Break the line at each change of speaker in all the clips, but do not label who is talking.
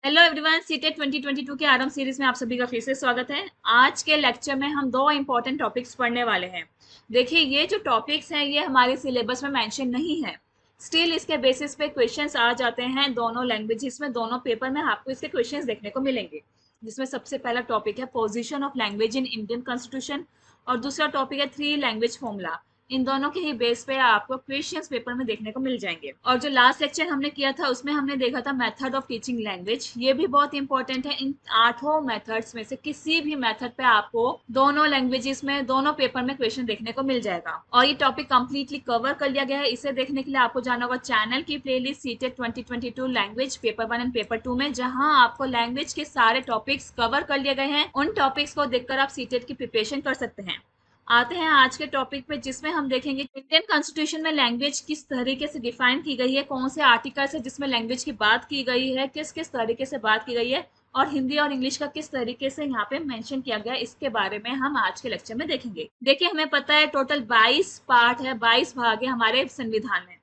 Hello everyone, CTET 2022 के आरंभ series में आप सभी का फिर से स्वागत है। आज के लेक्चर में हम दो इंपॉर्टेंट टॉपिक्स पढ़ने वाले हैं। देखिए, ये जो टॉपिक्स हैं ये हमारे सिलेबस में मेंशन नहीं है। स्टिल इसके बेसिस पे क्वेश्चंस आ जाते हैं दोनों लैंग्वेजेस में। दोनों पेपर में आपको इसके क्वेश्चंस देखने को मिलेंगे, जिसमें सबसे पहला टॉपिक है position of language in Indian constitution और दूसरा टॉपिक है थ्री लैंग्वेज फॉर्मूला। इन दोनों के ही बेस पे आपको क्वेश्चंस पेपर में देखने को मिल जाएंगे। और जो लास्ट लेक्चर हमने किया था उसमें हमने देखा था मेथड ऑफ टीचिंग लैंग्वेज। ये भी बहुत इंपॉर्टेंट है। इन आठों मेथड्स में से किसी भी मेथड पे आपको दोनों लैंग्वेजेस में दोनों पेपर में क्वेश्चन देखने को मिल जाएगा। और ये टॉपिक कंप्लीटली कवर कर लिया गया है। इसे देखने के लिए आपको जाना होगा चैनल की playlist CTET 2022 language paper 1 and paper 2 में, जहां आपको लैंग्वेज के सारे टॉपिक्स कवर कर लिए गए हैं। उन टॉपिक्स को देखकर आप सीटेट की प्रिपरेशन कर सकते हैं। आते हैं आज के टॉपिक पे, जिसमें हम देखेंगे इंडियन कॉन्स्टिट्यूशन में लैंग्वेज किस तरीके से डिफाइन की गई है, कौन से आर्टिकल्स है जिसमें लैंग्वेज की बात की गई है, किस किस तरीके से बात की गई है, और हिंदी और इंग्लिश का किस तरीके से यहाँ पे मेंशन किया गया है, इसके बारे में हम आज के लेक्चर में देखेंगे। देखिए, हमें पता है टोटल 22 पार्ट है, 22 भाग है हमारे संविधान में,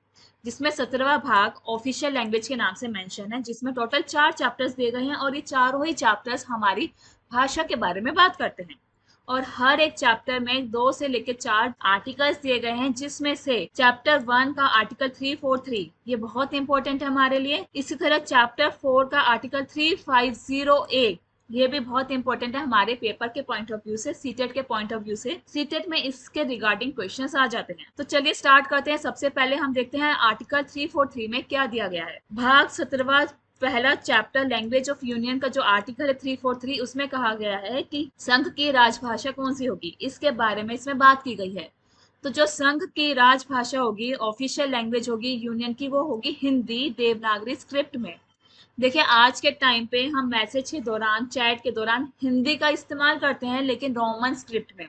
जिसमें 17वां भाग ऑफिशियल लैंग्वेज के नाम से मेंशन है, जिसमें टोटल 4 चैप्टर्स दिए गए हैं और ये चारों ही चैप्टर्स हमारी भाषा के बारे में बात करते हैं। और हर एक चैप्टर में 2 से लेकर 4 आर्टिकल्स दिए गए हैं, जिसमें से चैप्टर 1 का आर्टिकल 343 ये बहुत इंपॉर्टेंट है हमारे लिए। इसी तरह चैप्टर 4 का आर्टिकल 350A ये भी बहुत इंपॉर्टेंट है हमारे पेपर के पॉइंट ऑफ व्यू से, सीटेट के पॉइंट ऑफ व्यू से। सीटेट में इसके रिगार्डिंग क्वेश्चंस आ जाते हैं। तो चलिए स्टार्ट करते हैं। सबसे पहले हम देखते हैं आर्टिकल 343 में क्या दिया गया है। भाग 17वां पहला चैप्टर लैंग्वेज ऑफ यूनियन का जो आर्टिकल है 343, उसमें कहा गया है कि संघ की राजभाषा कौन सी होगी, इसके बारे में इसमें बात की गई है। तो जो संघ की राजभाषा होगी, ऑफिशियल लैंग्वेज होगी यूनियन की, वो होगी हिंदी देवनागरी स्क्रिप्ट में। देखिए, आज के टाइम पे हम मैसेज के दौरान, चैट के दौरान हिंदी का इस्तेमाल करते हैं, लेकिन रोमन स्क्रिप्ट में,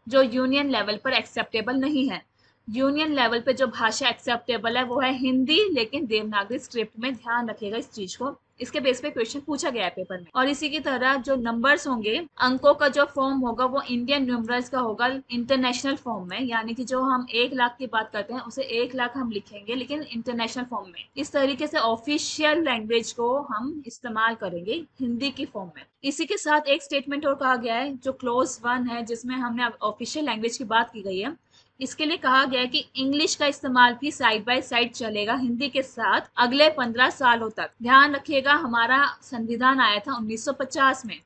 जो यूनियन लेवल पर एक्सेप्टेबल नहीं है। यूनियन लेवल पे जो भाषा एक्सेप्टेबल है वो है हिंदी, लेकिन देवनागरी स्क्रिप्ट में। ध्यान रखिएगा इस चीज को, इसके बेस पे क्वेश्चन पूछा गया है पेपर में। और इसी की तरह जो नंबर्स होंगे, अंकों का जो फॉर्म होगा वो इंडियन न्यूमरल्स का होगा इंटरनेशनल फॉर्म में, यानी कि जो हम 1 लाख की बात करते हैं उसे 1 लाख हम लिखेंगे, लेकिन इंटरनेशनल फॉर्म में। इस तरीके से ऑफिशियल लैंग्वेज को हम इस्तेमाल करेंगे हिंदी की फॉर्म में। इसी के साथ एक स्टेटमेंट और कहा गया है, जो क्लोज 1 है, जिसमें हमने ऑफिशियल लैंग्वेज की बात की गई है। इसके लिए कहा गया है कि इंग्लिश का इस्तेमाल भी साइड बाय साइड चलेगा हिंदी के साथ अगले 15 सालों तक। ध्यान रखिएगा, हमारा संविधान आया था 1950 में,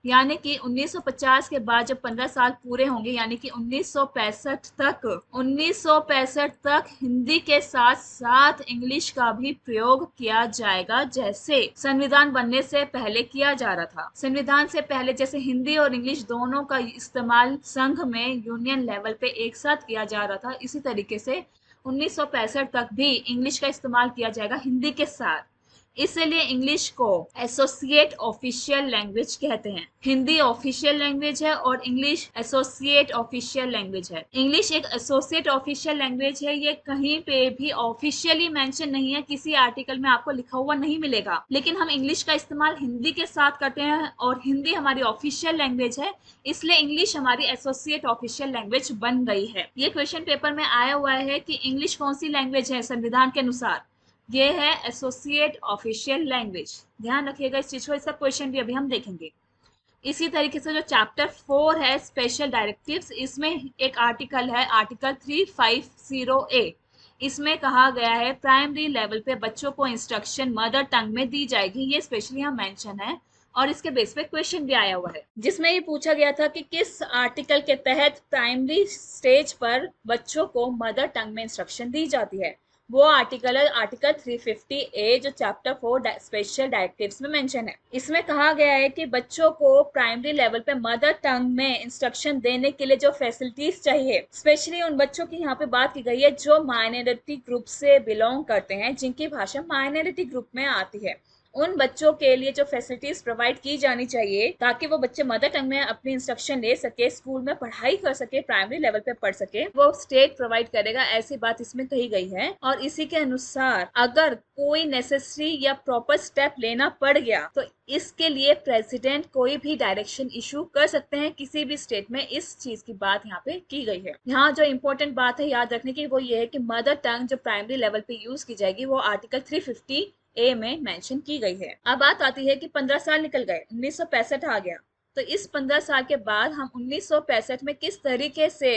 यानी कि 1950 के बाद जब 15 साल पूरे होंगे, यानी कि 1965 तक हिंदी के साथ साथ इंग्लिश का भी प्रयोग किया जाएगा, जैसे संविधान बनने से पहले किया जा रहा था। संविधान से पहले जैसे हिंदी और इंग्लिश दोनों का इस्तेमाल संघ में यूनियन लेवल पे एक साथ किया जा रहा था, इसी तरीके से 1965 तक भी इंग्लिश का इस्तेमाल किया जाएगा हिंदी के साथ। इसलिए इंग्लिश को एसोसिएट ऑफिशियल लैंग्वेज कहते हैं। हिंदी ऑफिशियल लैंग्वेज है और इंग्लिश एसोसिएट ऑफिशियल लैंग्वेज है। इंग्लिश एक एसोसिएट ऑफिशियल लैंग्वेज है। ये कहीं पे भी ऑफिशियली मेंशन नहीं है, किसी आर्टिकल में आपको लिखा हुआ नहीं मिलेगा, लेकिन हम इंग्लिश का इस्तेमाल हिंदी के साथ करते हैं और हिंदी हमारी ऑफिशियल लैंग्वेज है, इसलिए इंग्लिश हमारी एसोसिएट ऑफिशियल लैंग्वेज बन गई है। ये क्वेश्चन पेपर में आया हुआ है कि इंग्लिश कौन सी लैंग्वेज है संविधान के अनुसार। ये है एसोसिएट ऑफिशियल लैंग्वेज। ध्यान रखिएगा इस चीज को, इसका क्वेश्चन भी अभी हम देखेंगे। इसी तरीके से जो चैप्टर 4 है स्पेशल डायरेक्टिव्स, इसमें एक आर्टिकल है आर्टिकल 350A। इसमें कहा गया है प्राइमरी लेवल पे बच्चों को इंस्ट्रक्शन मदर टंग में दी जाएगी। ये स्पेशली यहाँ मेंशन है और इसके बेस पे क्वेश्चन भी आया हुआ है, जिसमें ये पूछा गया था कि किस आर्टिकल के तहत प्राइमरी स्टेज पर बच्चों को मदर टंग में इंस्ट्रक्शन दी जाती है। वो आर्टिकल है आर्टिकल 350A, जो चैप्टर 4 स्पेशल डायरेक्टिव्स में मेंशन है। इसमें कहा गया है कि बच्चों को प्राइमरी लेवल पे मदर टंग में इंस्ट्रक्शन देने के लिए जो फैसिलिटीज चाहिए, स्पेशली उन बच्चों की यहाँ पे बात की गई है जो माइनॉरिटी ग्रुप से बिलोंग करते हैं, जिनकी भाषा माइनॉरिटी ग्रुप में आती है। उन बच्चों के लिए जो फैसिलिटीज प्रोवाइड की जानी चाहिए, ताकि वो बच्चे मदर टंग में अपनी इंस्ट्रक्शन ले सके, स्कूल में पढ़ाई कर सके, प्राइमरी लेवल पे पढ़ सके, वो स्टेट प्रोवाइड करेगा, ऐसी बात इसमें कही गई है। और इसी के अनुसार अगर कोई नेसेसरी या प्रॉपर स्टेप लेना पड़ गया तो इसके लिए प्रेसिडेंट कोई भी डायरेक्शन इशू कर सकते हैं किसी भी स्टेट में। इस चीज की बात यहाँ पे की गई है। यहाँ जो इंपॉर्टेंट बात है याद रखने की, वो ये है कि मदर टंग जो प्राइमरी लेवल पे यूज की जाएगी वो आर्टिकल 350 ए में मेंशन की गई है। अब बात आती है कि 15 साल निकल गए, 1965 आ गया, तो इस 15 साल के बाद हम 1965 में किस तरीके से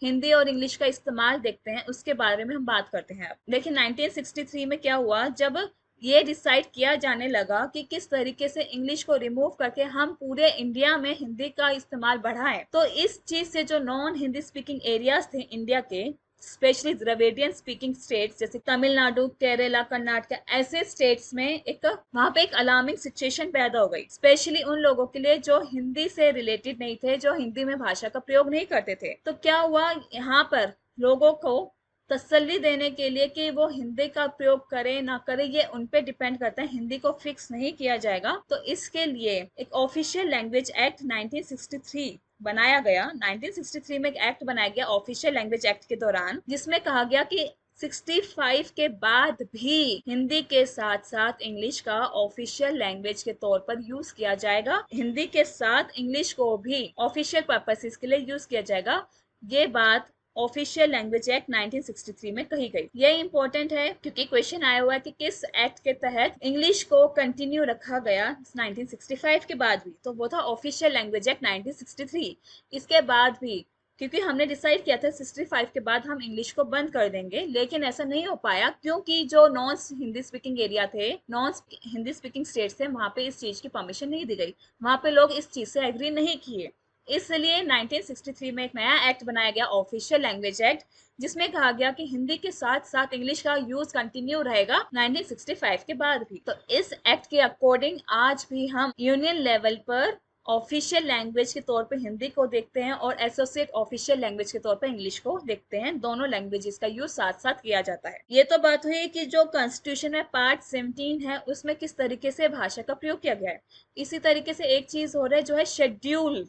हिंदी और इंग्लिश का इस्तेमाल देखते हैं उसके बारे में हम बात करते हैं। देखिए 1963 में क्या हुआ, जब ये डिसाइड किया जाने लगा कि किस तरीके से इंग्लिश को रिमूव करके हम पूरे इंडिया में हिंदी का इस्तेमाल बढ़ाएं, तो इस चीज से जो नॉन हिंदी स्पीकिंग एरियाज थे इंडिया के, स्पेशली द्रविडियन स्पीकिंग स्टेट्स जैसे तमिलनाडु, केरला, कर्नाटक, ऐसे स्टेट्स में एक वहां पे एक अलार्मिंग सिचुएशन पैदा हो गई, स्पेशली उन लोगों के लिए जो हिंदी से रिलेटेड नहीं थे, जो हिंदी में भाषा का प्रयोग नहीं करते थे। तो क्या हुआ, यहाँ पर लोगों को तसल्ली देने के लिए कि वो हिंदी का प्रयोग करें ना करें ये उन पे डिपेंड करता है, हिंदी को फिक्स नहीं किया जाएगा, तो इसके लिए एक ऑफिशियल लैंग्वेज एक्ट 1963 बनाया गया। 1963 में एक एक्ट बनाया गया ऑफिशियल लैंग्वेज एक्ट के दौरान, जिसमें कहा गया कि 65 के बाद भी हिंदी के साथ साथ इंग्लिश का ऑफिशियल लैंग्वेज के तौर पर यूज किया जाएगा, हिंदी के साथ इंग्लिश को भी ऑफिशियल पर्पसेस के लिए यूज किया जाएगा। ये बात ऑफिशियल लैंग्वेज एक्ट 1963 में कही गई। ये इंपॉर्टेंट है क्योंकि क्वेश्चन आया हुआ है कि किस एक्ट के तहत इंग्लिश को कंटिन्यू रखा गया 1965 के बाद भी, तो वो था ऑफिशियल लैंग्वेज एक्ट 1963। इसके बाद भी क्योंकि हमने डिसाइड किया था 65 के बाद हम इंग्लिश को बंद कर देंगे, लेकिन ऐसा नहीं हो पाया क्योंकि जो नॉन हिंदी स्पीकिंग एरिया थे, नॉन हिंदी स्पीकिंग स्टेट्स थे, वहां पे इस चीज की परमिशन नहीं दी गई, वहां पे लोग इस चीज से एग्री नहीं किए। इसलिए 1963 में एक नया एक्ट बनाया गया ऑफिशियल लैंग्वेज एक्ट, जिसमें कहा गया कि हिंदी के साथ साथ इंग्लिश का यूज कंटिन्यू रहेगा 1965 के बाद भी। तो इस एक्ट के अकॉर्डिंग आज भी हम यूनियन लेवल पर ऑफिशियल लैंग्वेज के तौर पे हिंदी को देखते हैं और एसोसिएट ऑफिशियल लैंग्वेज के तौर पे इंग्लिश को देखते हैं। दोनों लैंग्वेजेस का यूज साथ साथ किया जाता है। ये तो बात हुई कि जो कॉन्स्टिट्यूशन में पार्ट 17 है उसमें किस तरीके से भाषा का प्रयोग किया गया है। इसी तरीके से एक चीज हो रहा है जो है शेड्यूल,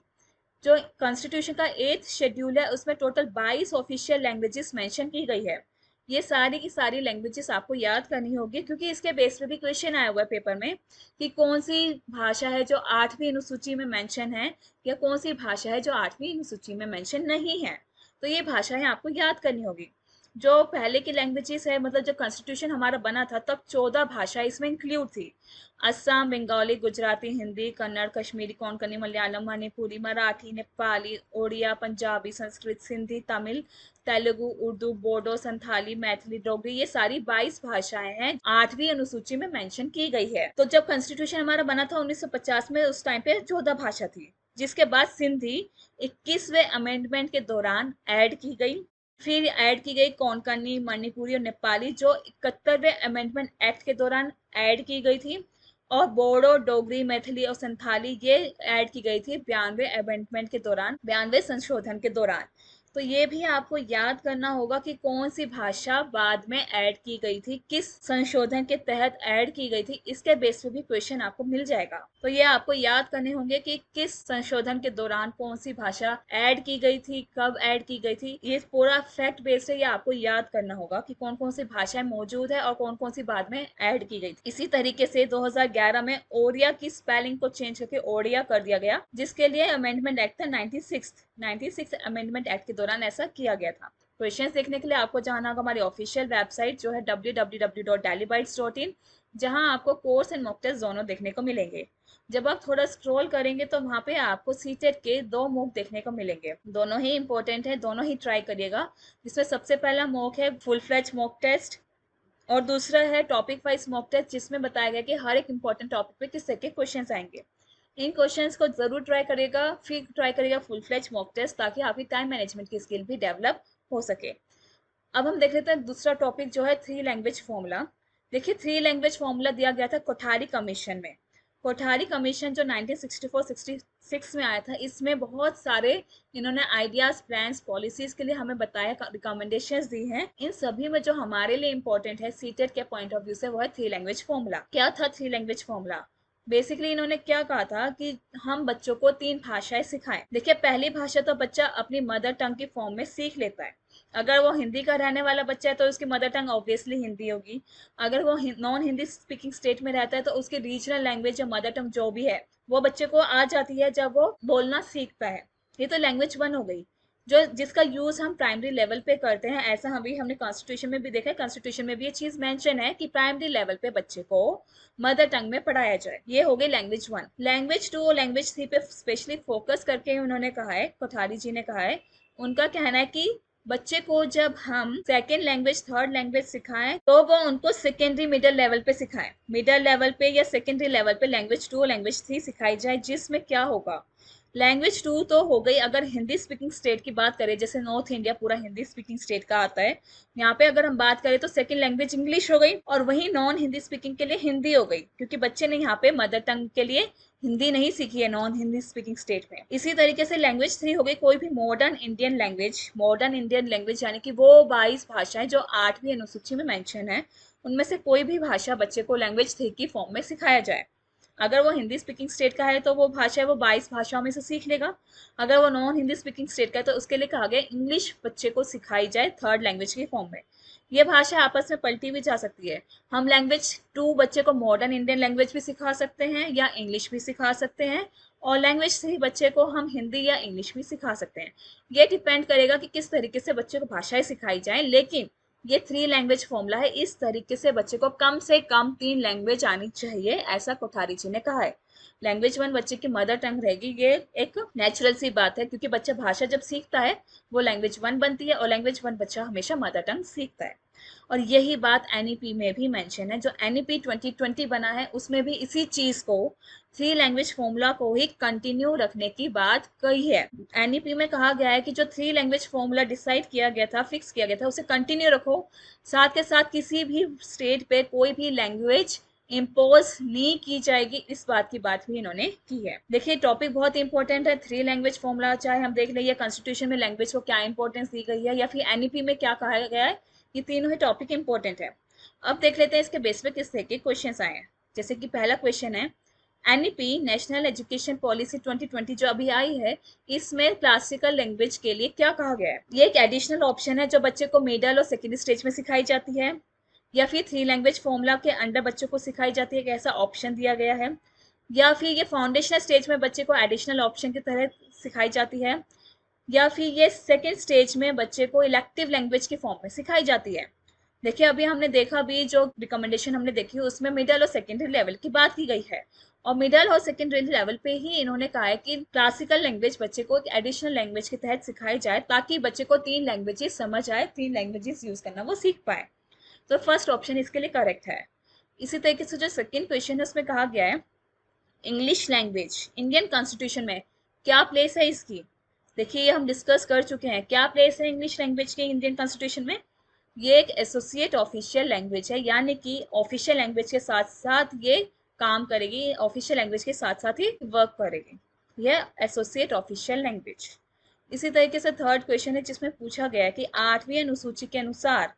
जो कॉन्स्टिट्यूशन का 8th शेड्यूल है उसमें टोटल 22 ऑफिशियल लैंग्वेजेस मेंशन की गई है। ये सारी की सारी लैंग्वेजेस आपको याद करनी होगी क्योंकि इसके बेस पे भी क्वेश्चन आया हुआ है पेपर में कि कौन सी भाषा है जो 8वीं अनुसूची में मेंशन है या कौन सी भाषा है जो 8वीं अनुसूची में मेंशन नहीं है। तो ये भाषाएं आपको याद करनी होगी। जो पहले की लैंग्वेजेस है, मतलब जब कॉन्स्टिट्यूशन हमारा बना था तब 14 भाषा इसमें इंक्लूड थी। असम, बंगाली, गुजराती, हिंदी, कन्नड़, कश्मीरी, कोंकणी, मलयालम, मणिपुरी, मराठी, नेपाली, ओडिया, पंजाबी, संस्कृत, सिंधी, तमिल, तेलुगु, उर्दू, बोडो, संथाली, मैथिली, डोगरी, ये सारी 22 भाषाएं हैं 8वीं अनुसूची में मेंशन की गई है। तो जब कॉन्स्टिट्यूशन हमारा बना था 1950 में, उस टाइम पे 14 भाषा थी, जिसके बाद सिंधी 21वें अमेंडमेंट के दौरान ऐड की गई, फिर ऐड की गई कोंकणी, मणिपुरी और नेपाली जो 71वें अमेंडमेंट एक्ट के दौरान ऐड की गई थी, और बोडो, डोगरी, मैथिली और संथाली ये ऐड की गई थी 92वें अमेंडमेंट के दौरान, 92वें संशोधन के दौरान। तो ये भी आपको याद करना होगा कि कौन सी भाषा बाद में ऐड की गई थी, किस संशोधन के तहत ऐड की गई थी, इसके बेस पे भी क्वेश्चन आपको मिल जाएगा। तो ये आपको याद करने होंगे कि किस संशोधन के दौरान कौन सी भाषा ऐड की गई थी, कब ऐड की गई थी, ये पूरा फैक्ट बेस्ड है, ये आपको याद करना होगा कि कौन कौन सी भाषाएं मौजूद है और कौन कौन सी बाद में ऐड की गई थी। इसी तरीके से 2011 में ओडिया की स्पेलिंग को चेंज करके ओडिया कर दिया गया, जिसके लिए अमेंडमेंट एक्ट था 96 अमेंडमेंट एक्ट के दौरान ऐसा किया गया था। क्वेश्चंस देखने के लिए आपको जाना होगा हमारी ऑफिशियल वेबसाइट जो है www.delhibytes.in, जहां आपको कोर्स एंड मॉक टेस्ट दोनों देखने को मिलेंगे। जब आप थोड़ा स्क्रॉल करेंगे तो वहां पे आपको सीटेट के 2 मॉक देखने को मिलेंगे, दोनों ही इंपॉर्टेंट है, दोनों ही ट्राई करिएगा। जिसमें सबसे पहला मॉक है फुल फ्लेज मॉक टेस्ट और दूसरा है टॉपिक वाइज मॉक टेस्ट, जिसमें बताया गया कि हर एक इंपॉर्टेंट टॉपिक पे किस तरह के क्वेश्चंस आएंगे। इन क्वेश्चंस को जरूर ट्राई करिएगा, फिर ट्राई करिएगा फुल फ्लेज मॉक टेस्ट, ताकि आपकी टाइम मैनेजमेंट की स्किल भी डेवलप हो सके। अब हम देख लेते हैं दूसरा टॉपिक जो है 3 लैंग्वेज फॉर्मूला। देखिए 3 लैंग्वेज फॉर्मूला दिया गया था कोठारी कमीशन में। कोठारी कमीशन जो 1964-66 में आया था, इसमें बहुत सारे इन्होंने आइडियाज, प्लान्स, पॉलिसीज के लिए हमें बताया, रिकमेंडेशंस दी हैं। इन सभी में जो हमारे लिए इंपॉर्टेंट है सीटेट के पॉइंट ऑफ व्यू से, वो है 3 लैंग्वेज फॉर्मूला। क्या था 3 लैंग्वेज फॉर्मूला? बेसिकली इन्होंने क्या कहा था कि हम बच्चों को 3 भाषाएं सिखाएं। देखिए पहली भाषा तो बच्चा अपनी मदर टंग की फॉर्म में सीख लेता है। अगर वो हिंदी का रहने वाला बच्चा है तो उसकी मदर टंग ऑब्वियसली हिंदी होगी। अगर वो नॉन हिंदी स्पीकिंग स्टेट में रहता है तो उसकी रीजनल लैंग्वेज या मदर टंग जो भी है वो बच्चे को आ जाती है जब वो बोलना सीखता है। ये तो लैंग्वेज 1 हो गई। जो जिसका यूज हम प्राइमरी लेवल पे करते हैं, ऐसा हमने कॉन्स्टिट्यूशन में भी देखा है। कॉन्स्टिट्यूशन में भी ये चीज मेंशन है कि प्राइमरी लेवल पे बच्चे को मदर टंग में पढ़ाया जाए। ये हो गई लैंग्वेज 1। लैंग्वेज 2 और लैंग्वेज 3 पे स्पेशली फोकस करके उन्होंने कहा है, कोठारी जी ने कहा है, उनका कहना है कि बच्चे को जब हम सेकेंड लैंग्वेज थर्ड लैंग्वेज सिखाएं तो वो उनको सेकेंडरी मिडिल लेवल पे सिखाएं। मिडिल लेवल पे या सेकेंडरी लेवल पे लैंग्वेज 2 और लैंग्वेज 3 सिखाई जाए, जिसमें क्या होगा, लैंग्वेज 2 तो हो गई अगर हिंदी स्पीकिंग स्टेट की बात करें, जैसे नॉर्थ इंडिया पूरा हिंदी स्पीकिंग स्टेट का आता है, यहाँ पे अगर हम बात करें तो सेकंड लैंग्वेज इंग्लिश हो गई, और वही नॉन हिंदी स्पीकिंग के लिए हिंदी हो गई, क्योंकि बच्चे ने यहाँ पे मदर टंग के लिए हिंदी नहीं सीखी है नॉन हिंदी स्पीकिंग स्टेट में। इसी तरीके से लैंग्वेज 3 हो गई कोई भी modern Indian language. Modern Indian language यानी कि वो 22 भाषाएं जो 8वीं अनुसूची में मेंशन है, उनमें से कोई भी भाषा बच्चे को लैंग्वेज 3 की फॉर्म में सिखाया जाए। अगर वो हिंदी स्पीकिंग स्टेट का है तो वो भाषा है वो 22 भाषाओं में से सीख लेगा। अगर वो नॉन हिंदी स्पीकिंग स्टेट का है तो उसके लिए कहा गया इंग्लिश बच्चे को सिखाई जाए थर्ड लैंग्वेज की फॉर्म में। ये भाषा आपस में पलटी भी जा सकती है। हम लैंग्वेज 2 बच्चे को मॉडर्न इंडियन लैंग्वेज भी सिखा सकते हैं या इंग्लिश भी सिखा सकते हैं, और लैंग्वेज 3 बच्चे को हम हिंदी या इंग्लिश भी सिखा सकते हैं। ये डिपेंड करेगा कि किस तरीके से बच्चे को भाषाएं सिखाई जाए, लेकिन ये 3 लैंग्वेज फॉर्मूला है। इस तरीके से बच्चे को कम से कम 3 लैंग्वेज आनी चाहिए, ऐसा कोठारी जी ने कहा है। लैंग्वेज 1 बच्चे की मदर टंग रहेगी, ये एक नेचुरल सी बात है, क्योंकि बच्चा भाषा जब सीखता है वो लैंग्वेज 1 बनती है, और लैंग्वेज 1 बच्चा हमेशा मदर टंग सीखता है। और यही बात एनईपी में भी मेंशन है, जो एनईपी 2020 बना है उसमें भी इसी चीज को 3 लैंग्वेज फॉर्मूला को ही कंटिन्यू रखने की बात कही है। एनईपी में कहा गया है कि जो 3 लैंग्वेज फॉर्मूला डिसाइड किया गया था, फिक्स किया गया था, उसे कंटिन्यू रखो। साथ के साथ किसी भी स्टेट पे कोई भी लैंग्वेज इम्पोज नहीं की जाएगी, इस बात की बात भी इन्होंने की है। देखिए टॉपिक बहुत इंपॉर्टेंट है। 3 लैंग्वेज फॉर्मूला, चाहे हम देख लें कॉन्स्टिट्यूशन में लैंग्वेज को क्या इंपॉर्टेंस दी गई है या फिर एनईपी में क्या कहा गया है, ये तीनों ही टॉपिक इंपॉर्टेंट है। अब देख लेते हैं इसके बेस पे किस तरह के क्वेश्चन आए हैं। जैसे कि पहला क्वेश्चन है, एनईपी नेशनल एजुकेशन पॉलिसी 2020 जो अभी आई है, इसमें क्लासिकल लैंग्वेज के लिए क्या कहा गया है। ये एक एडिशनल ऑप्शन है जो बच्चे को मिडिल और सेकेंडरी स्टेज में सिखाई जाती है, या फिर 3 लैंग्वेज फॉर्मूला के अंडर बच्चों को सिखाई जाती है, एक ऐसा ऑप्शन दिया गया है, या फिर ये फाउंडेशनल स्टेज में बच्चे को एडिशनल ऑप्शन की तरह सिखाई जाती है, या फिर ये सेकेंड स्टेज में बच्चे को इलेक्टिव लैंग्वेज की फॉर्म में सिखाई जाती है। देखिए अभी हमने देखा, भी जो रिकमेंडेशन हमने देखी उसमें मिडिल और सेकेंडरी लेवल की बात की गई है, और मिडिल और सेकेंडरी लेवल पे ही इन्होंने कहा है कि क्लासिकल लैंग्वेज बच्चे को एक एडिशनल लैंग्वेज के तहत सिखाई जाए, ताकि बच्चे को 3 लैंग्वेजेस समझ आए, 3 लैंग्वेजेस यूज करना वो सीख पाए। तो फर्स्ट ऑप्शन इसके लिए करेक्ट है। इसी तरीके से जो सेकेंड क्वेश्चन है उसमें कहा गया है इंग्लिश लैंग्वेज इंडियन कॉन्स्टिट्यूशन में क्या प्लेस है इसकी। देखिए ये हम डिस्कस कर चुके हैं, क्या प्लेस है इंग्लिश लैंग्वेज के इंडियन कॉन्स्टिट्यूशन में। ये एक एसोसिएट ऑफिशियल लैंग्वेज है, यानी कि ऑफिशियल लैंग्वेज के साथ साथ ये काम करेगी, ऑफिशियल लैंग्वेज के साथ साथ ही वर्क करेगी, यह एसोसिएट ऑफिशियल लैंग्वेज। इसी तरीके से थर्ड क्वेश्चन है जिसमें पूछा गया है कि 8वीं अनुसूची के अनुसार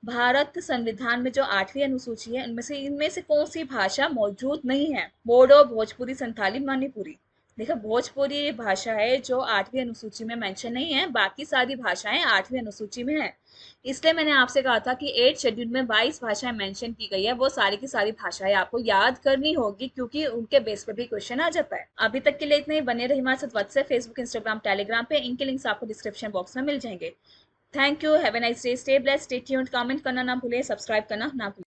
भारत संविधान में जो 8वीं अनुसूची है इनमें से कौन सी भाषा मौजूद नहीं है। बोडो, भोजपुरी, संथाली, मणिपुरी। देखो भोजपुरी भाषा है जो 8वीं अनुसूची में मेंशन नहीं है, बाकी सारी भाषाएं 8वीं अनुसूची में है। इसलिए मैंने आपसे कहा था कि 8 शेड्यूल में 22 भाषाएं मेंशन की गई है, वो सारी की सारी भाषाएं आपको याद करनी होगी, क्योंकि उनके बेस पे भी क्वेश्चन आ जाता है। अभी तक के लिए इतना ही। बने रहिए हमारे साथ व्हाट्सएप, फेसबुक, इंस्टाग्राम, टेलीग्राम पे। इनके लिंक्स आपको डिस्क्रिप्शन बॉक्स में मिल जाएंगे। Thank you, have a nice day, stay blessed, stay tuned. Comment करना ना भूलिए, सब्सक्राइब करना ना भूलिए।